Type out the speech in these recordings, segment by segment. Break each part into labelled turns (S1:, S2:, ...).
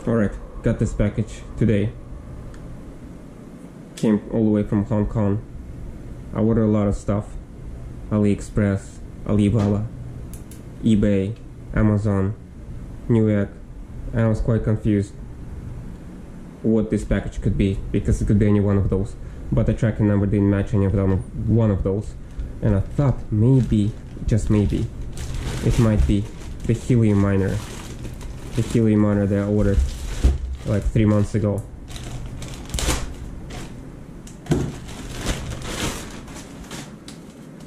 S1: Alright, got this package today. Came all the way from Hong Kong. I ordered a lot of stuff. AliExpress, Alibaba, eBay, Amazon, Newegg, and I was quite confused what this package could be, because it could be any one of those, but the tracking number didn't match any of them, one of those, and I thought maybe, just maybe, it might be the Helium miner, that I ordered like 3 months ago.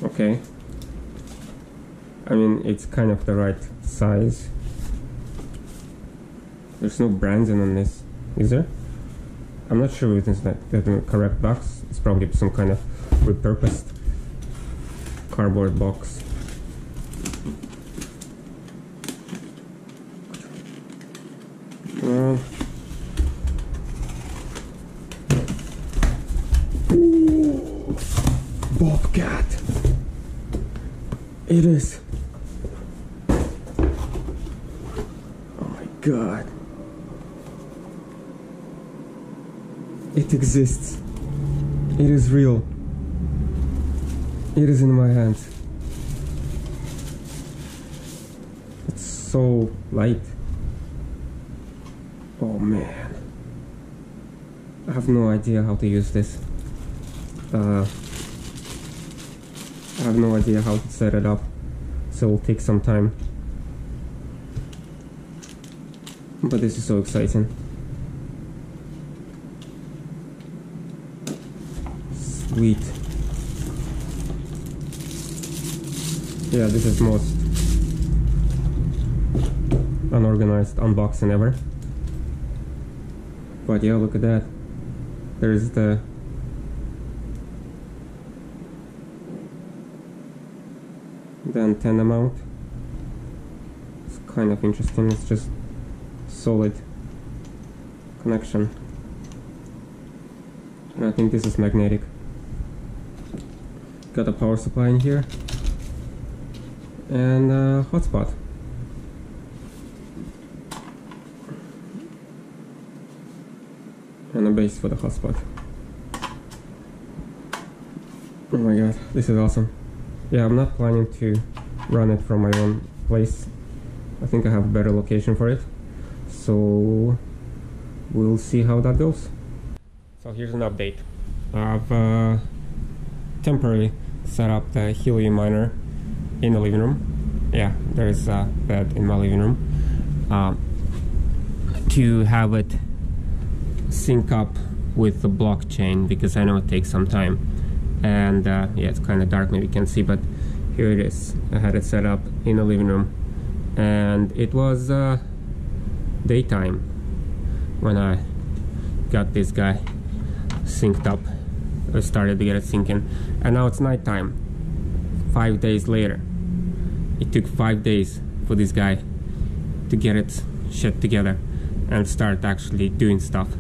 S1: Okay, I mean, it's kind of the right size. There's no branding on this, is there? I'm not sure if it's the correct box. It's probably some kind of repurposed cardboard box. Bobcat! It is! Oh my god. It exists. It is real. It is in my hands. It's so light. Oh man. I have no idea how to use this. I have no idea how to set it up, so it'll take some time. But this is so exciting. Sweet. Yeah, this is most unorganized unboxing ever. But yeah, look at that. There's the antenna mount. It's kind of interesting. It's just solid connection, and I think this is magnetic. Got a power supply in here and a hotspot. And a base for the hotspot. Oh my god, this is awesome. Yeah, I'm not planning to run it from my own place. I think I have a better location for it. So we'll see how that goes. So here's an update. I've temporarily set up the Helium miner in the living room. Yeah, there's a bed in my living room. To have it sync up with the blockchain, because I know it takes some time. And yeah, it's kind of dark, maybe you can't see, but here it is. I had it set up in the living room, and it was daytime when I got this guy synced up. I started to get it syncing, and now it's nighttime 5 days later. It took 5 days for this guy to get it shit together and start actually doing stuff.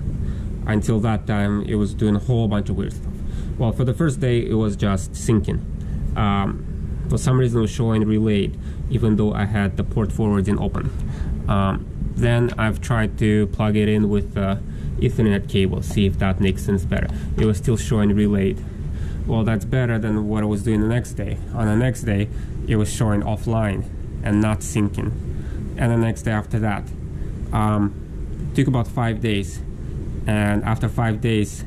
S1: Until that time, it was doing a whole bunch of weird stuff. Well, for the first day, it was just syncing. For some reason, it was showing relayed, even though I had the port forwarding open. Then I've tried to plug it in with Ethernet cable, see if that makes sense better. It was still showing relayed. Well, that's better than what I was doing the next day. On the next day, it was showing offline and not syncing. And the next day after that. It took about 5 days. And after 5 days,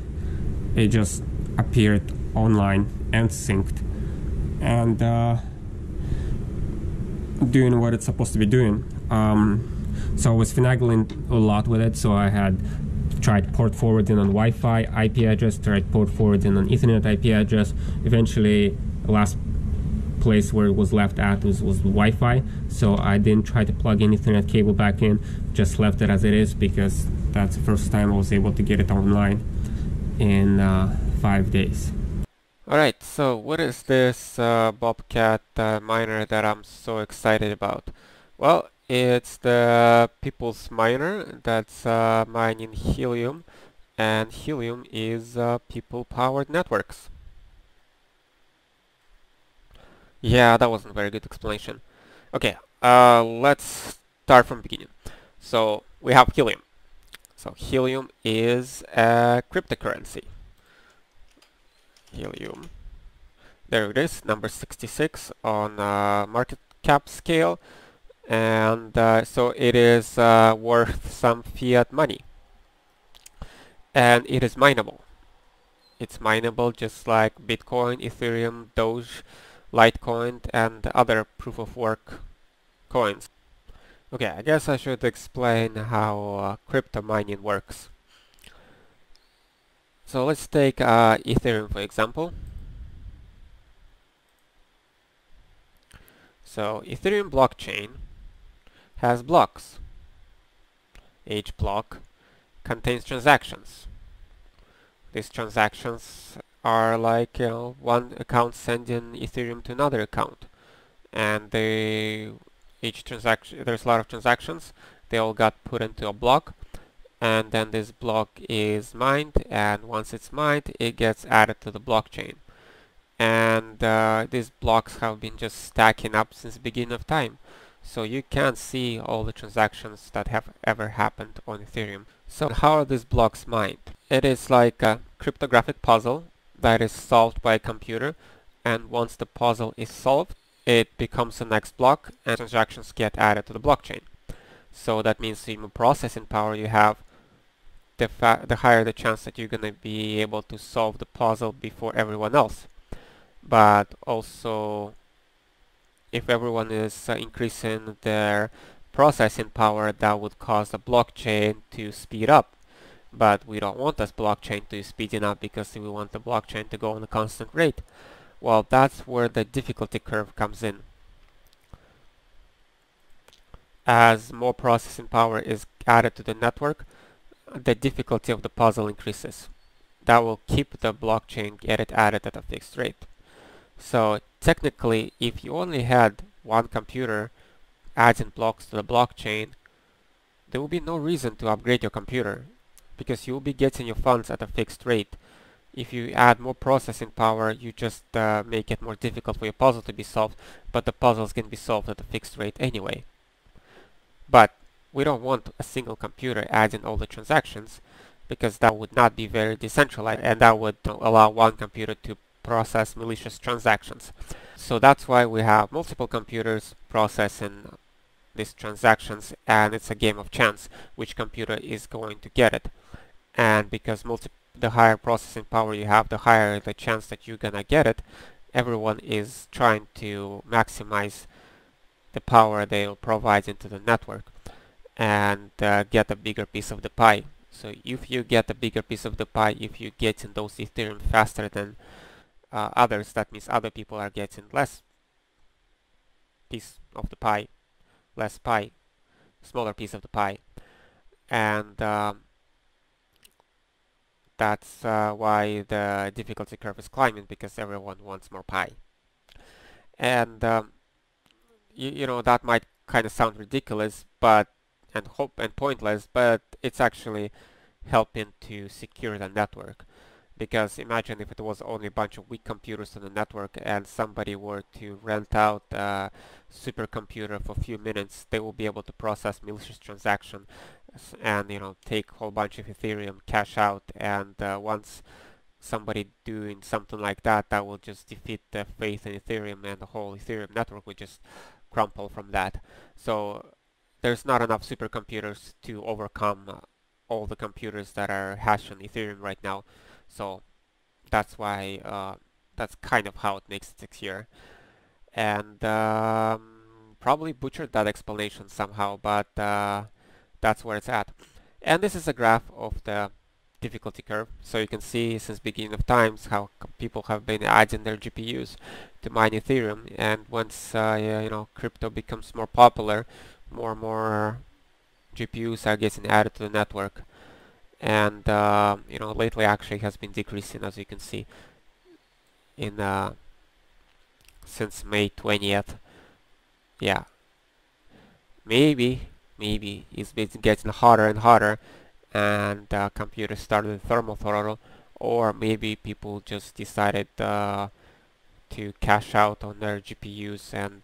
S1: it just appeared online and synced. And doing what it's supposed to be doing. So I was finagling a lot with it, so I had tried port forwarding on Wi-Fi IP address, tried port forwarding on Ethernet IP address. Eventually, the last place where it was left at was Wi-Fi, so I didn't try to plug in Ethernet cable back in, just left it as it is, because that's the first time I was able to get it online in 5 days. Alright, so what is this Bobcat miner that I'm so excited about? Well, it's the People's Miner that's mining Helium, and Helium is people-powered networks. Yeah, that wasn't a very good explanation. Okay, let's start from the beginning. So we have Helium. So Helium is a cryptocurrency. Helium. There it is, number 66 on market cap scale, and so it is worth some fiat money, and it is mineable. It's mineable just like Bitcoin, Ethereum, Doge, Litecoin, and other proof of work coins. Okay, I guess I should explain how crypto mining works. So let's take Ethereum for example. So Ethereum blockchain has blocks. Each block contains transactions. These transactions are like, one account sending Ethereum to another account, and each transaction, there's a lot of transactions. They all got put into a block, and then this block is mined, and once it's mined, it gets added to the blockchain. And these blocks have been just stacking up since the beginning of time. So you can see all the transactions that have ever happened on Ethereum. So how are these blocks mined? It is like a cryptographic puzzle that is solved by a computer, and once the puzzle is solved, it becomes the next block and transactions get added to the blockchain. So that means the more processing power you have, the higher the chance that you're going to be able to solve the puzzle before everyone else. But also, if everyone is increasing their processing power, that would cause the blockchain to speed up. But we don't want this blockchain to speeding up because we want the blockchain to go on a constant rate. Well, that's where the difficulty curve comes in. As more processing power is added to the network, the difficulty of the puzzle increases. That will keep the blockchain get it added at a fixed rate. So technically, if you only had one computer adding blocks to the blockchain, there will be no reason to upgrade your computer because you'll be getting your funds at a fixed rate. If you add more processing power, you just make it more difficult for your puzzle to be solved, but the puzzles can be solved at a fixed rate anyway. But we don't want a single computer adding all the transactions because that would not be very decentralized, and that would allow one computer to process malicious transactions. So that's why we have multiple computers processing these transactions, and it's a game of chance which computer is going to get it. And because the higher processing power you have, the higher the chance that you're gonna get it, everyone is trying to maximize the power they'll provide into the network and get a bigger piece of the pie. So if you get a bigger piece of the pie, if you get in those Ethereum faster than others, that means other people are getting less piece of the pie, less pie, smaller piece of the pie. And that's why the difficulty curve is climbing, because everyone wants more pie. And you know, that might kind of sound ridiculous, but and pointless, but it's actually helping to secure the network. Because imagine if it was only a bunch of weak computers on the network and somebody were to rent out a supercomputer for a few minutes, they will be able to process malicious transactions and, you know, take a whole bunch of Ethereum, cash out, and once somebody doing something like that, that will just defeat the faith in Ethereum, and the whole Ethereum network would just crumple from that. So there's not enough supercomputers to overcome all the computers that are hashing Ethereum right now. So that's why that's kind of how it makes it secure. And probably butchered that explanation somehow, but that's where it's at. And this is a graph of the difficulty curve. So you can see since beginning of times how people have been adding their GPUs to mine Ethereum. And once you know, crypto becomes more popular, more and more GPUs are getting added to the network. And you know, lately actually has been decreasing, as you can see, in since May 20th. Yeah, maybe it's been getting hotter and hotter, and computers started thermal throttle, or maybe people just decided to cash out on their GPUs, and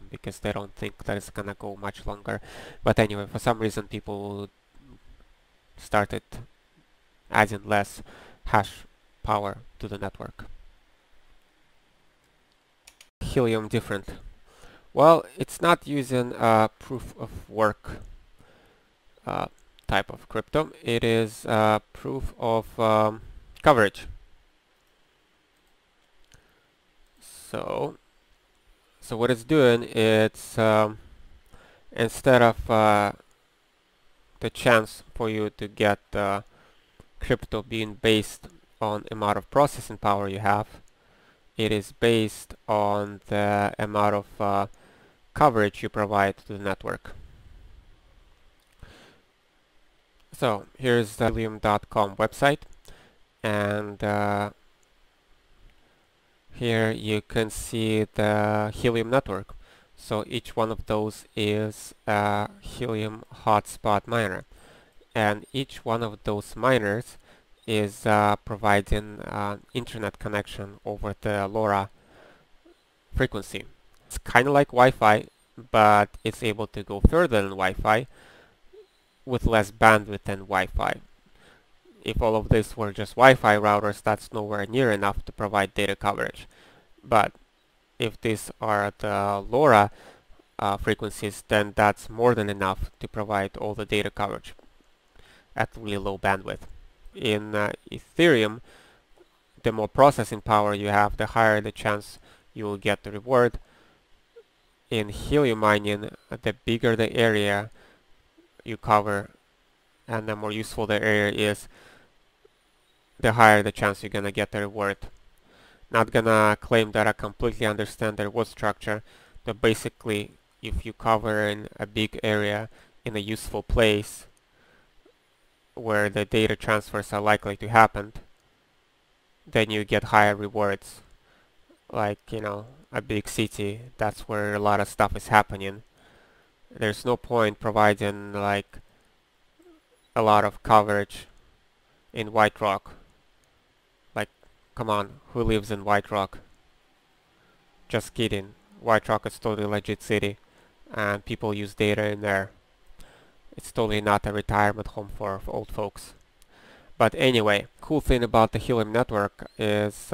S1: because they don't think that it's gonna go much longer. But anyway, for some reason people started adding less hash power to the network. Helium different. Well, it's not using a proof of work type of crypto. It is proof of coverage. So what it's doing, it's instead of the chance for you to get crypto being based on amount of processing power you have, it is based on the amount of coverage you provide to the network. So here's the helium.com website, and here you can see the Helium network. So each one of those is a Helium hotspot miner, and each one of those miners is providing internet connection over the LoRa frequency. It's kind of like Wi-Fi, but it's able to go further than Wi-Fi with less bandwidth than Wi-Fi. If all of this were just Wi-Fi routers, that's nowhere near enough to provide data coverage. But if these are the LoRa frequencies, then that's more than enough to provide all the data coverage at really low bandwidth. In Ethereum, the more processing power you have, the higher the chance you will get the reward. In Helium mining, the bigger the area you cover and the more useful the area is, the higher the chance you're gonna get the reward. Not gonna claim that I completely understand the reward structure, but basically if you cover in a big area in a useful place where the data transfers are likely to happen, then you get higher rewards. Like, you know, a big city, that's where a lot of stuff is happening. There's no point providing like a lot of coverage in White Rock. Like, come on, who lives in White Rock? Just kidding. White Rock is totally legit city, and people use data in there. It's totally not a retirement home for old folks. But anyway, cool thing about the Helium network is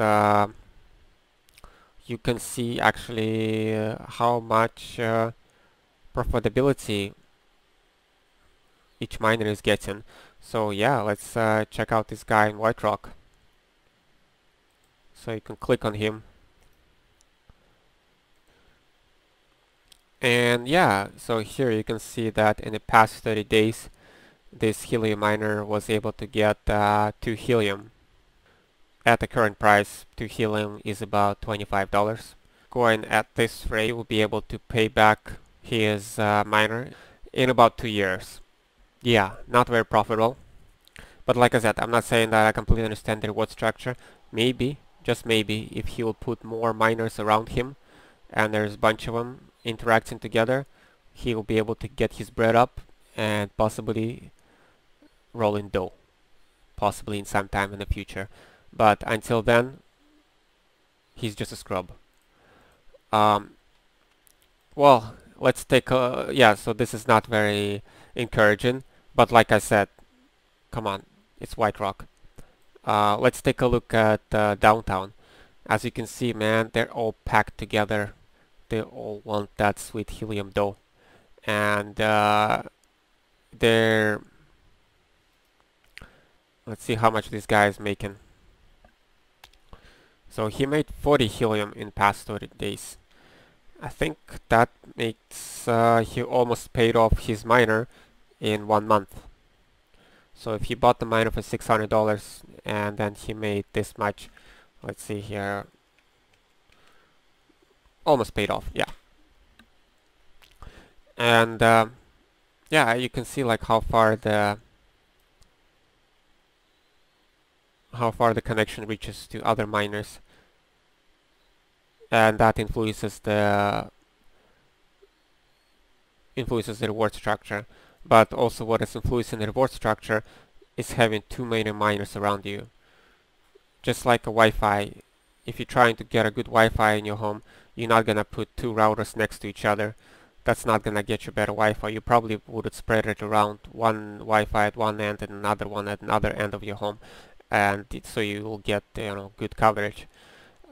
S1: you can see actually how much profitability each miner is getting. So yeah, let's check out this guy in White Rock. So you can click on him. And yeah, so here you can see that in the past 30 days, this Helium miner was able to get 2 Helium. At the current price, 2 Helium is about $25. Going at this rate, he will be able to pay back his miner in about 2 years. Yeah, not very profitable. But like I said, I'm not saying that I completely understand the reward structure. Maybe, just maybe, if he will put more miners around him, and there's a bunch of them interacting together, he will be able to get his bread up and possibly roll in dough, possibly in some time in the future. But until then, he's just a scrub. Well, let's take a, yeah, so this is not very encouraging, but like I said, come on, it's White Rock. Let's take a look at downtown. As you can see, man, they're all packed together. They all want that sweet Helium dough. And they're, let's see how much this guy is making. So he made 40 Helium in past 30 days. I think that makes he almost paid off his miner in 1 month. So if he bought the miner for $600 and then he made this much, let's see here, almost paid off, yeah. And yeah, you can see like how far the connection reaches to other miners, and that influences the reward structure. But also what is influencing the reward structure is having too many miners around you. Just like a Wi-Fi, if you're trying to get a good Wi-Fi in your home, you're not gonna put 2 routers next to each other. that's not gonna get you better Wi-Fi. You probably would spread it around, one Wi-Fi at one end and another one at another end of your home, and so you will get good coverage.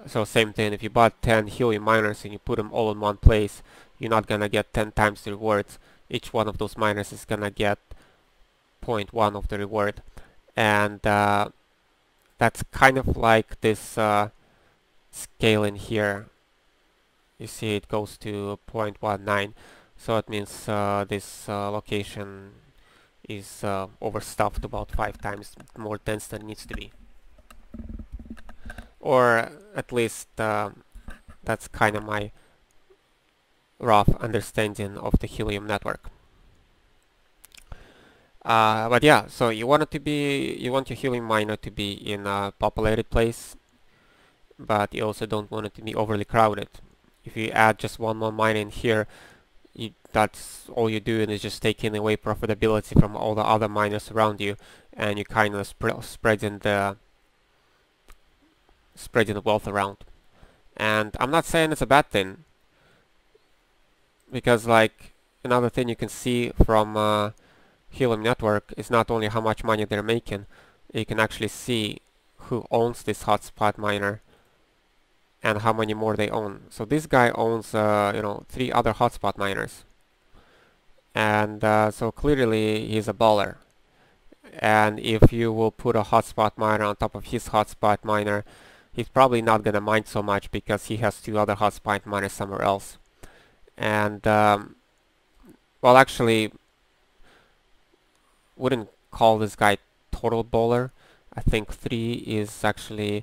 S1: So same thing, if you bought 10 Helium miners and you put them all in one place, you're not gonna get 10 times the rewards. Each one of those miners is gonna get 0.1 of the reward, and that's kind of like this scale in here. You see it goes to 0.19, so it means this location is overstuffed about 5 times more dense than it needs to be. Or at least that's kind of my rough understanding of the Helium network. But yeah, so you want your Helium miner to be in a populated place, but you also don't want it to be overly crowded. If you add just one more miner in here, that's all you're doing is just taking away profitability from all the other miners around you, and you kind of spreading the wealth around. And I'm not saying it's a bad thing, because like another thing you can see from Helium network is not only how much money they're making, you can actually see who owns this hotspot miner and how many more they own. So this guy owns 3 other hotspot miners, and so clearly he's a baller. And if you will put a hotspot miner on top of his hotspot miner, he's probably not gonna mine so much because he has 2 other hotspot miners somewhere else. And well, actually, wouldn't call this guy total baller. I think 3 is actually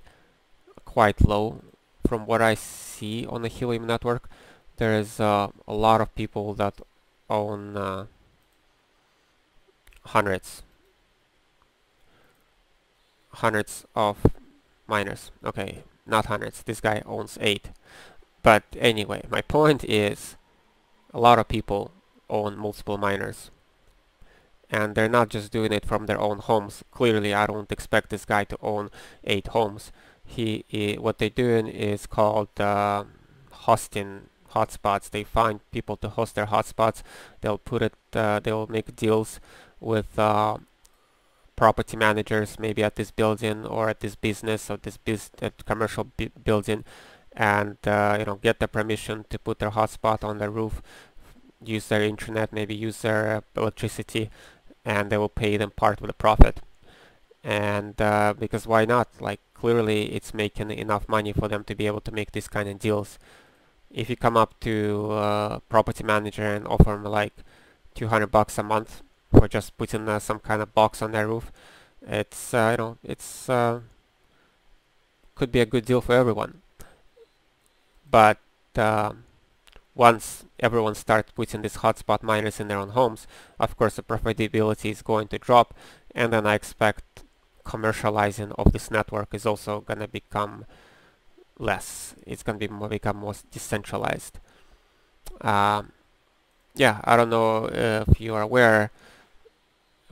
S1: quite low from what I see on the Helium network. There is a lot of people that own hundreds of miners. Okay, not hundreds. This guy owns 8. But anyway, my point is a lot of people own multiple miners. And they're not just doing it from their own homes. Clearly, I don't expect this guy to own 8 homes. What they're doing is called hosting hotspots. They find people to host their hotspots. They'll make deals with property managers, maybe at this building or at this business or this commercial building, and get the permission to put their hotspot on their roof, use their internet, maybe use their electricity, and they will pay them part of the profit. And because why not? Like, clearly it's making enough money for them to be able to make these kind of deals. If you come up to a property manager and offer them like $200 a month for just putting some kind of box on their roof, it's could be a good deal for everyone. But once everyone starts putting these hotspot miners in their own homes, of course the profitability is going to drop, and then I expect commercializing of this network is also going to become less. It's going to become more decentralized. Yeah, I don't know if you are aware,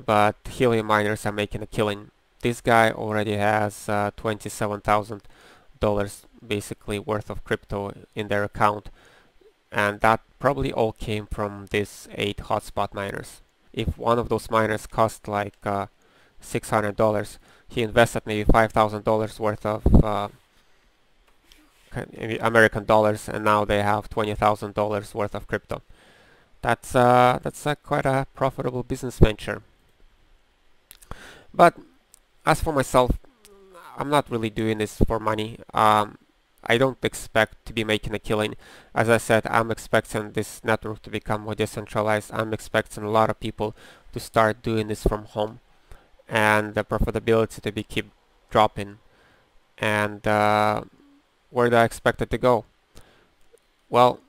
S1: but Helium miners are making a killing. This guy already has $27,000 basically worth of crypto in their account, and that probably all came from these 8 hotspot miners. If one of those miners cost like $600, he invested maybe $5,000 worth of American dollars, and now they have $20,000 worth of crypto. That's quite a profitable business venture. But as for myself, I'm not really doing this for money. I don't expect to be making a killing. As I said, I'm expecting this network to become more decentralized. I'm expecting a lot of people to start doing this from home, and the profitability to keep dropping. And where do I expect it to go? Well,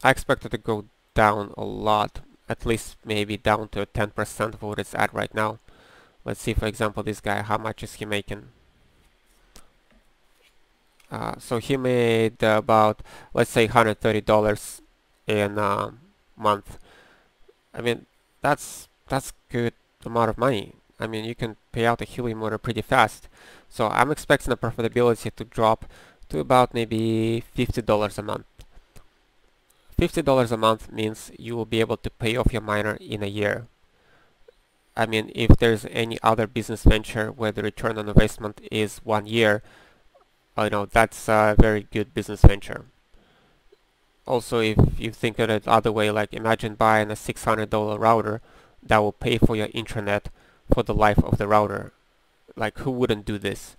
S1: I expect it to go down a lot, at least maybe down to 10% of what it's at right now. Let's see, for example, this guy, how much is he making? So he made about, let's say, $130 in a month. I mean, that's good amount of money. I mean, you can pay out a Helium order pretty fast. So I'm expecting the profitability to drop to about maybe $50 a month. $50 a month means you will be able to pay off your miner in a year. I mean, if there's any other business venture where the return on investment is 1 year, that's a very good business venture. Also, if you think of it the other way, like imagine buying a $600 router that will pay for your intranet for the life of the router. Like, who wouldn't do this?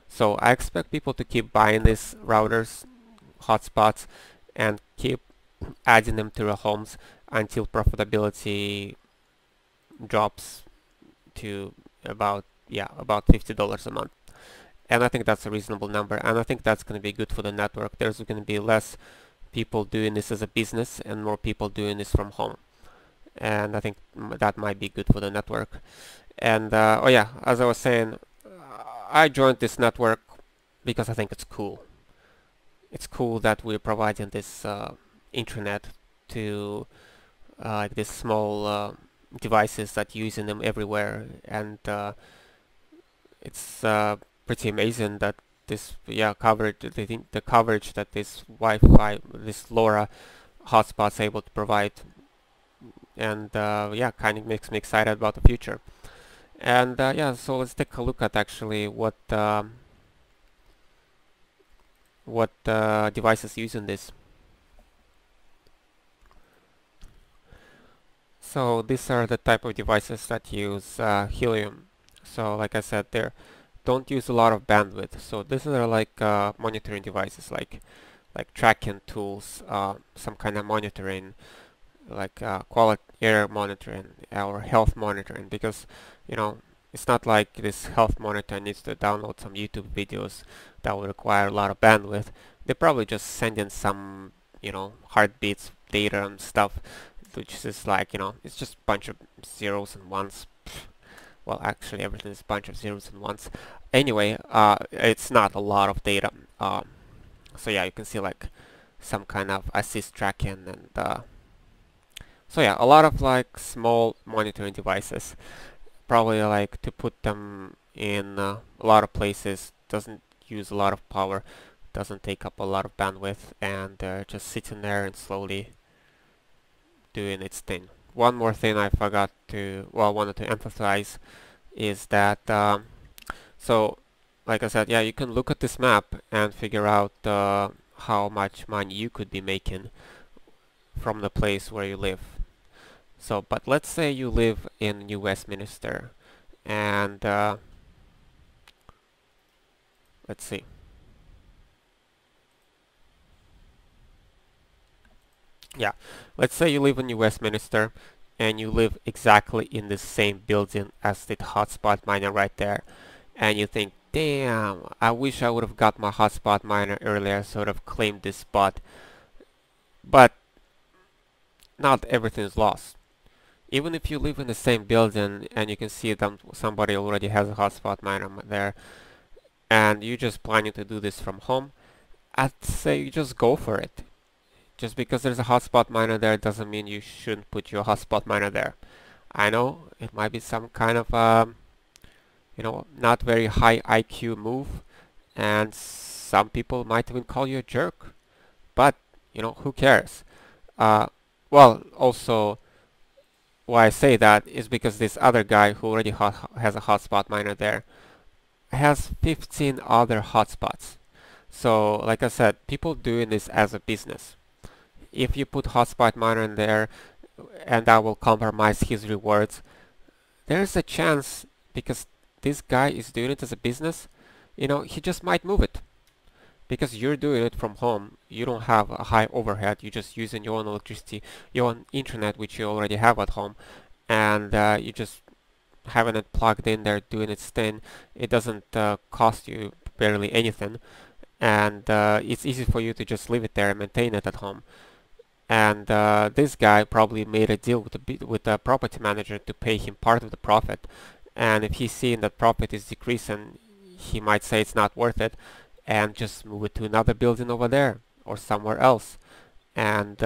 S1: So I expect people to keep buying these routers, hotspots, and keep adding them to their homes until profitability drops to about $50 a month. And I think that's a reasonable number, and I think that's going to be good for the network. There's going to be less people doing this as a business and more people doing this from home. And I think that might be good for the network. And oh yeah, as I was saying, I joined this network because I think it's cool. It's cool that we're providing this intranet to these small devices that using them everywhere, and it's pretty amazing that this coverage. I think the coverage that this Wi-Fi, this LoRa hotspot's able to provide, and kind of makes me excited about the future. And so let's take a look at actually what devices using this. So these are the type of devices that use Helium. So like I said, they don't use a lot of bandwidth. So these are like monitoring devices, like tracking tools, some kind of monitoring, like quality air monitoring or health monitoring, because it's not like this health monitor needs to download some YouTube videos that will require a lot of bandwidth. They probably just send in some heartbeats data and stuff, which is like it's just a bunch of zeros and ones. Well, actually everything is a bunch of zeros and ones. Anyway, it's not a lot of data. So yeah, you can see like some kind of assist tracking, and so yeah, a lot of like small monitoring devices. Probably like to put them in a lot of places, doesn't use a lot of power, doesn't take up a lot of bandwidth, and just sitting there and slowly doing its thing. One more thing I wanted to emphasize is that so like I said, yeah, you can look at this map and figure out how much money you could be making from the place where you live. So, but let's say you live in New Westminster, and let's see. Yeah, let's say you live in New Westminster, and you live exactly in the same building as the hotspot miner right there, and you think, damn, I wish I would have got my hotspot miner earlier, sort of claimed this spot. But not everything is lost. Even if you live in the same building and you can see that somebody already has a hotspot miner there, and you're just planning to do this from home, I'd say you just go for it. Just because there's a hotspot miner there doesn't mean you shouldn't put your hotspot miner there. I know it might be some kind of not very high IQ move, and some people might even call you a jerk, but who cares? Well, also why I say that is because this other guy who already has a hotspot miner there has 15 other hotspots. So like I said, people doing this as a business. If you put hotspot miner in there and that will compromise his rewards, there's a chance, because this guy is doing it as a business, he just might move it. Because you're doing it from home, you don't have a high overhead, you're just using your own electricity, your own internet, which you already have at home, and you just having it plugged in there, doing its thing. It doesn't cost you barely anything, and it's easy for you to just leave it there and maintain it at home. And this guy probably made a deal with the property manager to pay him part of the profit, and if he's seeing that profit is decreasing, he might say it's not worth it and just move it to another building over there or somewhere else, and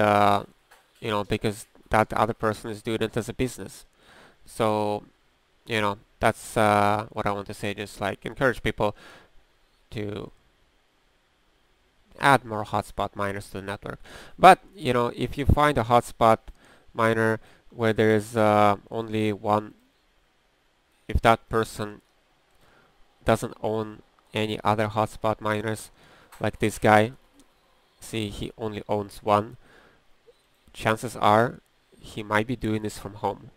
S1: because that other person is doing it as a business. So that's what I want to say. Just like encourage people to
S2: add more hotspot miners to the network. But you know, if you find a hotspot miner where there is only one, if that person doesn't own any other hotspot miners, like this guy, see, he only owns one, chances are he might be doing this from home.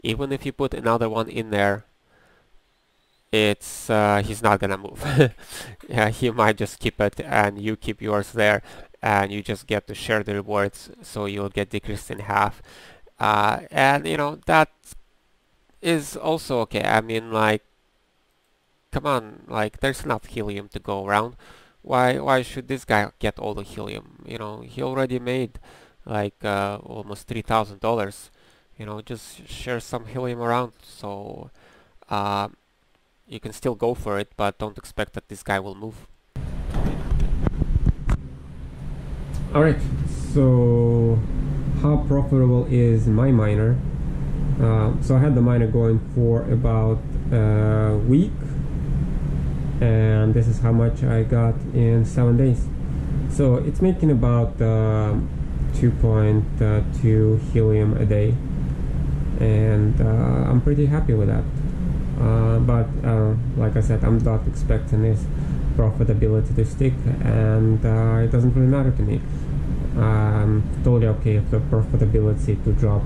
S2: Even if you put another one in there, it's he's not gonna move. Yeah, he might just keep it and you keep yours there, and you just get to share the rewards, so you'll get decreased in half. And you know, that is also okay. I mean, like, come on, like, there's enough helium to go around. Why should this guy get all the helium? You know, he already made like almost $3,000. You know, just share some helium around, so you can still go for it, but don't expect that this guy will move.
S1: Alright, so how profitable is my miner? So I had the miner going for about a week, and this is how much I got in 7 days. So it's making about 2.2 helium a day, and I'm pretty happy with that. But like I said, I'm not expecting this profitability to stick, and it doesn't really matter to me. I'm totally okay if the profitability to drop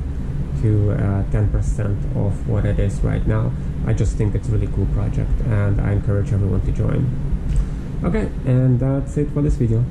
S1: to 10% of what it is right now. I just think it's a really cool project, and I encourage everyone to join. Okay, and that's it for this video.